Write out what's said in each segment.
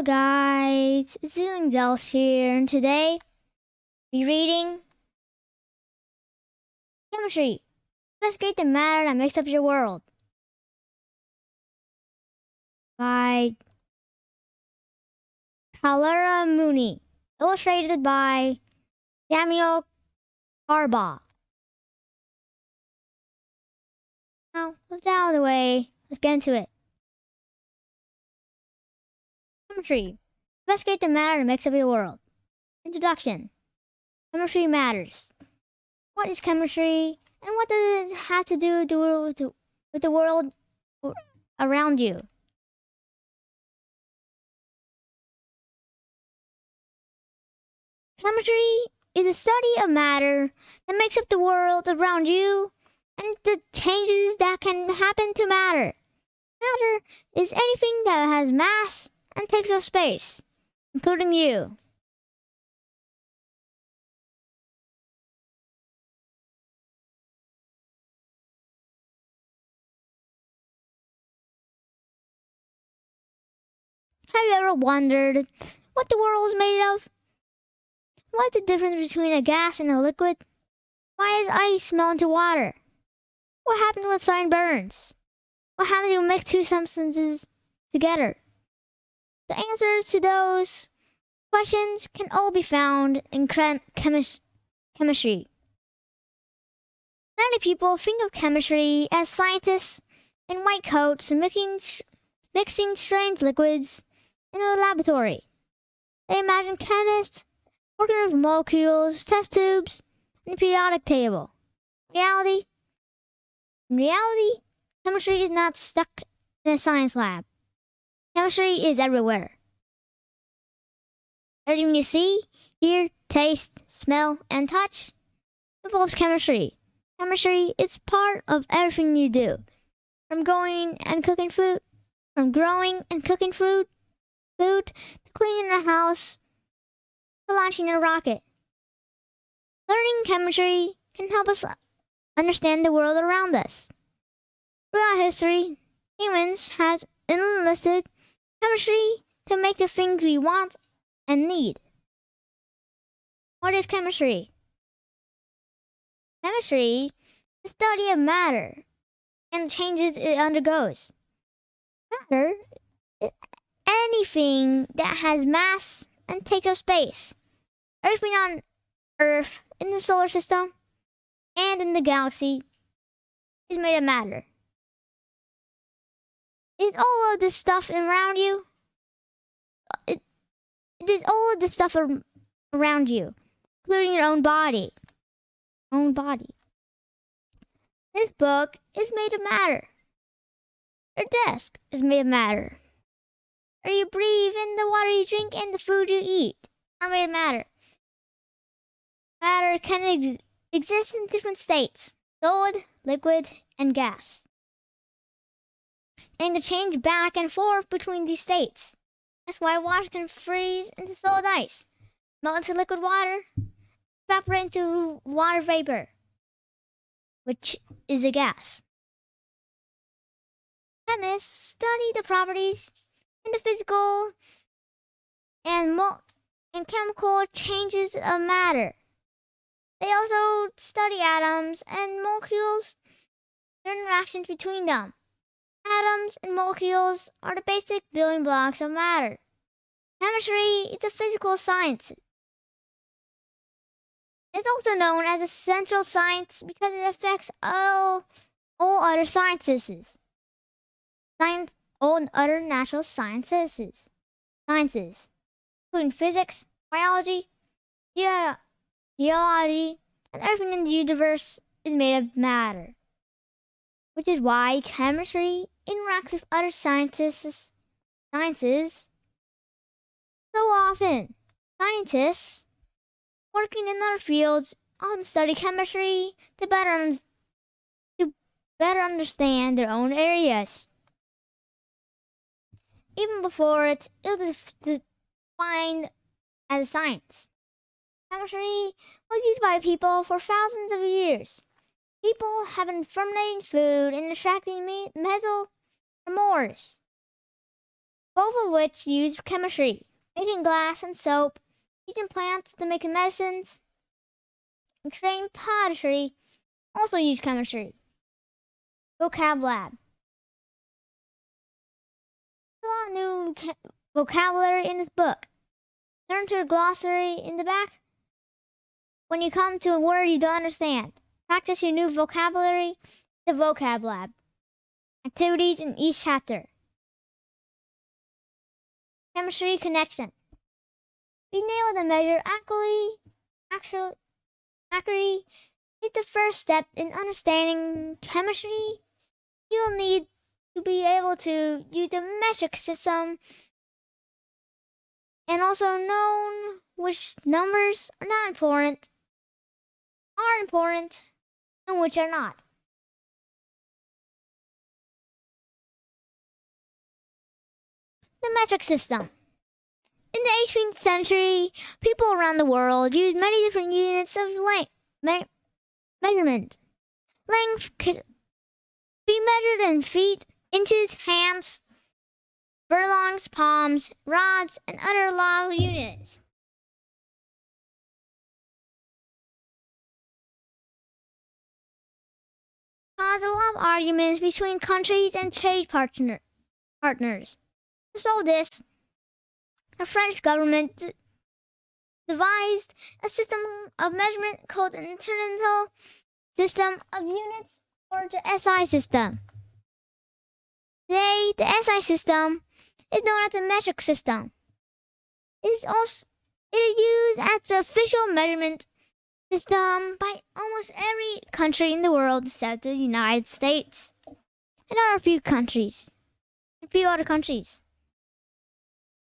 Hello guys, it's Dels here, and today we're reading Chemistry. Investigate the matter that makes up your world by Halera Mooney, illustrated by Samuel Harbaugh. Now, with that out of the way, let's get into it. Chemistry. Investigate the matter that makes up your world. Introduction. Chemistry matters. What is chemistry, and what does it have to do with the world around you? Chemistry is a study of matter that makes up the world around you and the changes that can happen to matter. Matter is anything that has mass and takes up space, including you. Have you ever wondered what the world is made of? What's the difference between a gas and a liquid? Why is ice melt into water? What happens when sun burns? What happens when you mix two substances together? The answers to those questions can all be found in chemistry. Many people think of chemistry as scientists in white coats mixing strange liquids in a laboratory. They imagine chemists working with molecules, test tubes, and the periodic table. In reality, chemistry is not stuck in a science lab. Chemistry is everywhere. Everything you see, hear, taste, smell, and touch involves chemistry. Chemistry is part of everything you do, from growing and cooking food, to cleaning a house, to launching a rocket. Learning chemistry can help us understand the world around us. Throughout history, humans have enlisted chemistry to make the things we want and need. What is chemistry? Chemistry is the study of matter and the changes it undergoes. Matter is anything that has mass and takes up space. Everything on Earth, in the solar system, and in the galaxy is made of matter. Is all of this stuff around you? It is all of this stuff around you, including your own body. This book is made of matter. Your desk is made of matter. Air you breathe and the water you drink and the food you eat are made of matter. Matter can exist in different states: solid, liquid, and gas. And can change back and forth between these states. That's why water can freeze into solid ice, melt into liquid water, evaporate into water vapor, which is a gas. Chemists study the properties in the physical and chemical changes of matter. They also study atoms and molecules, their interactions between them. Atoms and molecules are the basic building blocks of matter. Chemistry is a physical science. It's also known as a central science because it affects all other sciences. All other natural sciences, including physics, biology, geology, and everything in the universe is made of matter. Which is why chemistry interacts with other sciences so often. Scientists working in other fields often study chemistry to better understand their own areas. Even before it was defined as a science. Chemistry was used by people for thousands of years. People have been fermenting food and extracting metal from ores. both of which use chemistry, making glass and soap, using plants to make medicines, and creating pottery also use chemistry. Vocab Lab. A lot of new vocabulary in this book. Turn to a glossary in the back. When you come to a word you don't understand, practice your new vocabulary, the Vocab Lab. Activities in each chapter. Chemistry connection. Being able to measure accurately is the first step in understanding chemistry. You will need to be able to use the metric system and also know which numbers are not important, are important, and which are not. The metric system. In the 18th century, people around the world used many different units of measurement. Length could be measured in feet, inches, hands, furlongs, palms, rods, and other law units. Caused a lot of arguments between countries and trade partners. To solve this, the French government devised a system of measurement called an International System of Units, or the SI system. Today, the SI system is known as the metric system. It is used as the official measurement system by almost every country in the world except the United States and a few other countries.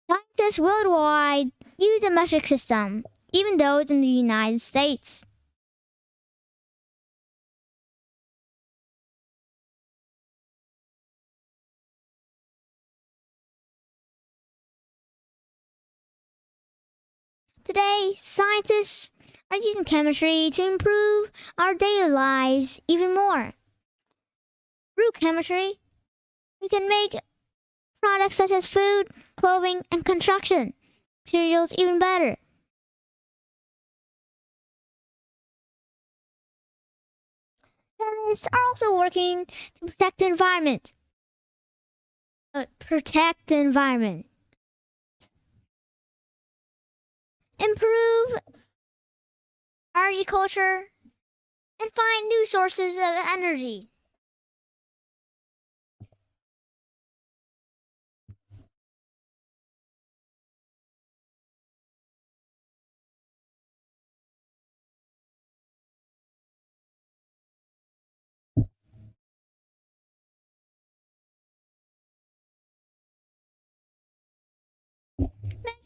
Scientists worldwide use the metric system, even those in the United States. Today, scientists are using chemistry to improve our daily lives even more. Through chemistry, we can make products such as food, clothing, and construction materials even better. Chemists are also working to protect the environment. Improve agriculture, and find new sources of energy.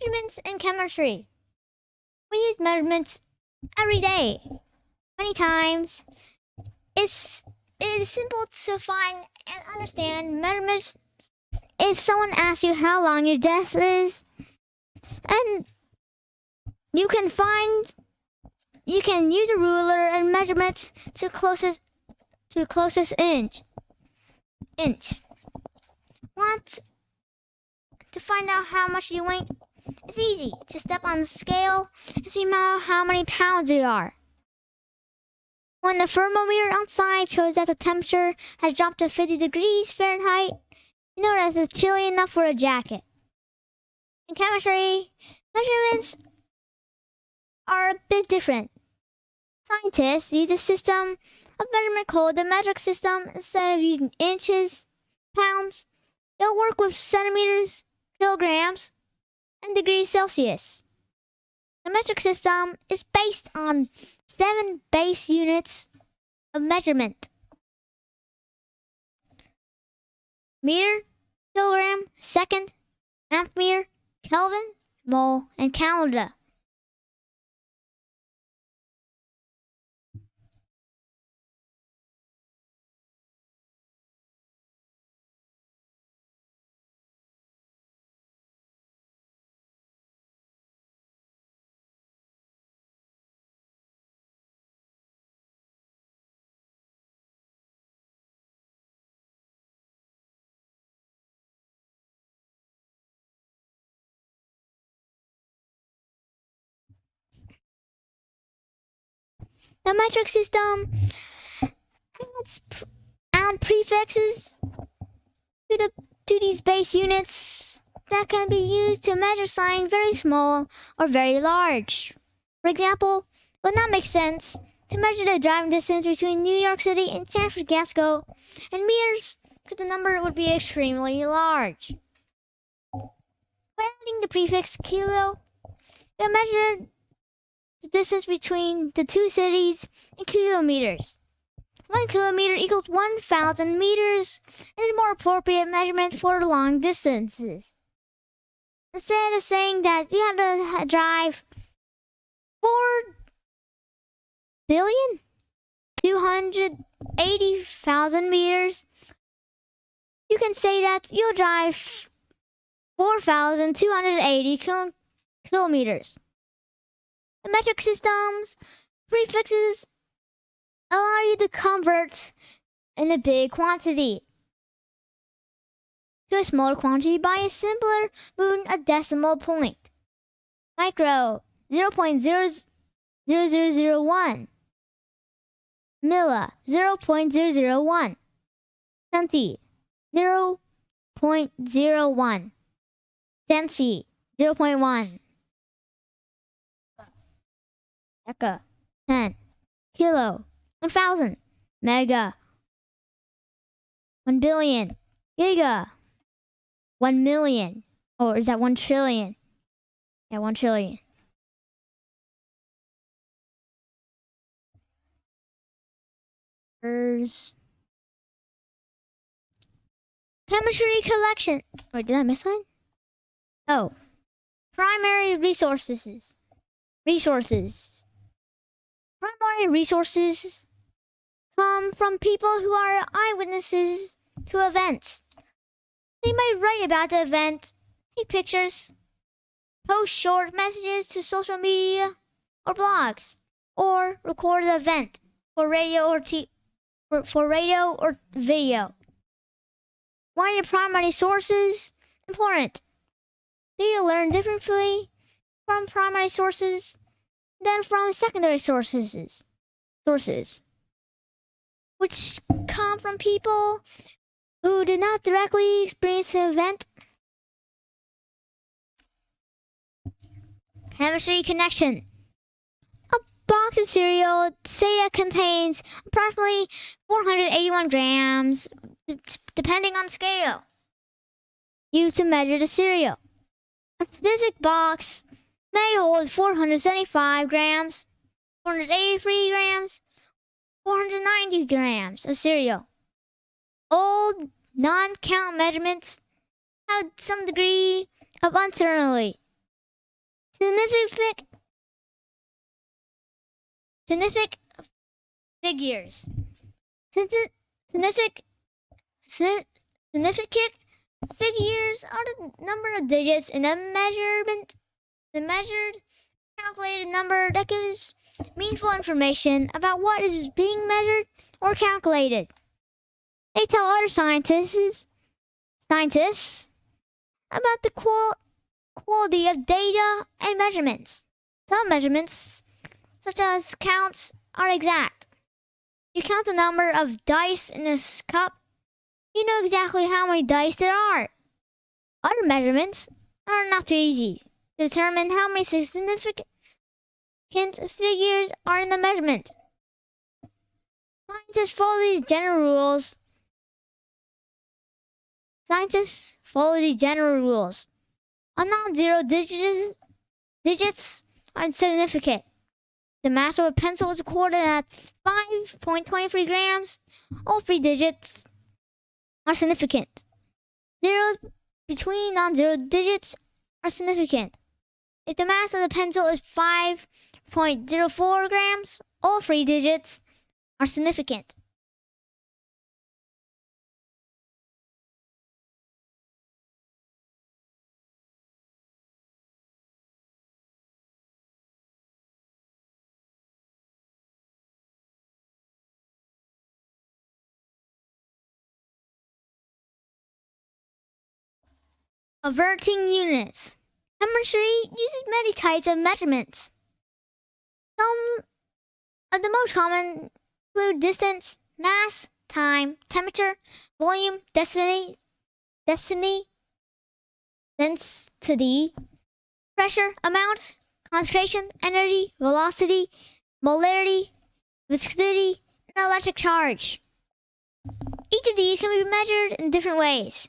Measurements in chemistry. We use measurements every day, many times. It is simple to find and understand measurements. If someone asks you how long your desk is, and you can use a ruler and measurement to closest inch. Want to find out how much you weigh? It's easy to step on the scale and see how many pounds you are. When the thermometer outside shows that the temperature has dropped to 50 degrees Fahrenheit, you know that it's chilly enough for a jacket. In chemistry, measurements are a bit different. Scientists use a system of measurement called the metric system instead of using inches, pounds. They'll work with centimeters, kilograms, and degrees Celsius. The metric system is based on 7 base units of measurement: meter, kilogram, second, ampere, Kelvin, mole, and calendar. The metric system add prefixes to these base units that can be used to measure something very small or very large. For example, it would not make sense to measure the driving distance between New York City and San Francisco in meters, because the number would be extremely large. By adding the prefix kilo, we measure the distance between the two cities in kilometers. 1 kilometer equals 1,000 meters and is a more appropriate measurement for long distances. Instead of saying that you have to drive 4,280,000 meters, you can say that you'll drive 4,280 kilometers. The metric system's prefixes allow you to convert in a big quantity to a smaller quantity by a simpler moving a decimal point. Micro 0.0001, milli 0.001, centi 0.01, density 0.1, deca 10, kilo 1,000, mega 1 billion, giga 1 million. Or is that 1 trillion? Yeah, 1 trillion. Chemistry collection. Wait, did I miss one? Oh, primary resources. Primary resources come from people who are eyewitnesses to events. They might write about the event, take pictures, post short messages to social media or blogs, or record the event for radio or video. Why are primary sources important? Do you learn differently from primary sources than from secondary sources, which come from people who did not directly experience the event? Chemistry connection. A box of cereal, say that contains approximately 481 grams, depending on scale, used to measure the cereal. A specific box may hold 475 grams, 483 grams, 490 grams of cereal. Old non-count measurements have some degree of uncertainty. Significant figures. Significant figures are the number of digits in a measurement. The measured, calculated number that gives meaningful information about what is being measured or calculated. They tell other scientists about the quality of data and measurements. Some measurements, such as counts, are exact. You count the number of dice in a cup, you know exactly how many dice there are. Other measurements are not too easy to determine how many significant figures are in the measurement. Scientists follow these general rules. A non-zero digits are insignificant. The mass of a pencil is recorded at 5.23 grams. All 3 digits are significant. Zeros between non-zero digits are significant. If the mass of the pencil is 5.04 grams, all 3 digits are significant. Averting units. Chemistry uses many types of measurements. Some Of the most common include distance, mass, time, temperature, volume, density, pressure, amount, concentration, energy, velocity, molarity, viscosity, and electric charge. Each of these can be measured in different ways.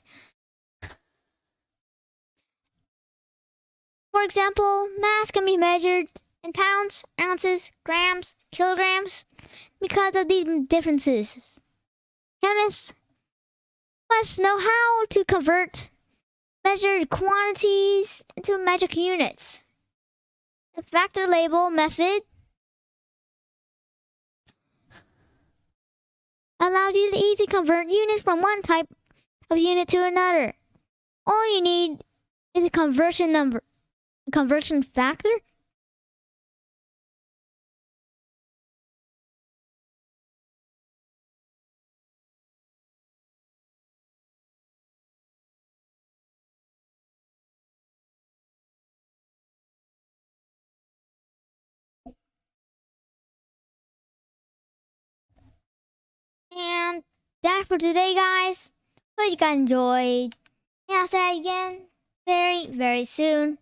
For example, mass can be measured in pounds, ounces, grams, kilograms. Because of these differences, chemists must know how to convert measured quantities into metric units. The factor label method allows you to easily convert units from one type of unit to another. All you need is a conversion factor. And that's for today, guys. Hope you guys enjoyed. And I'll say it again very, very soon.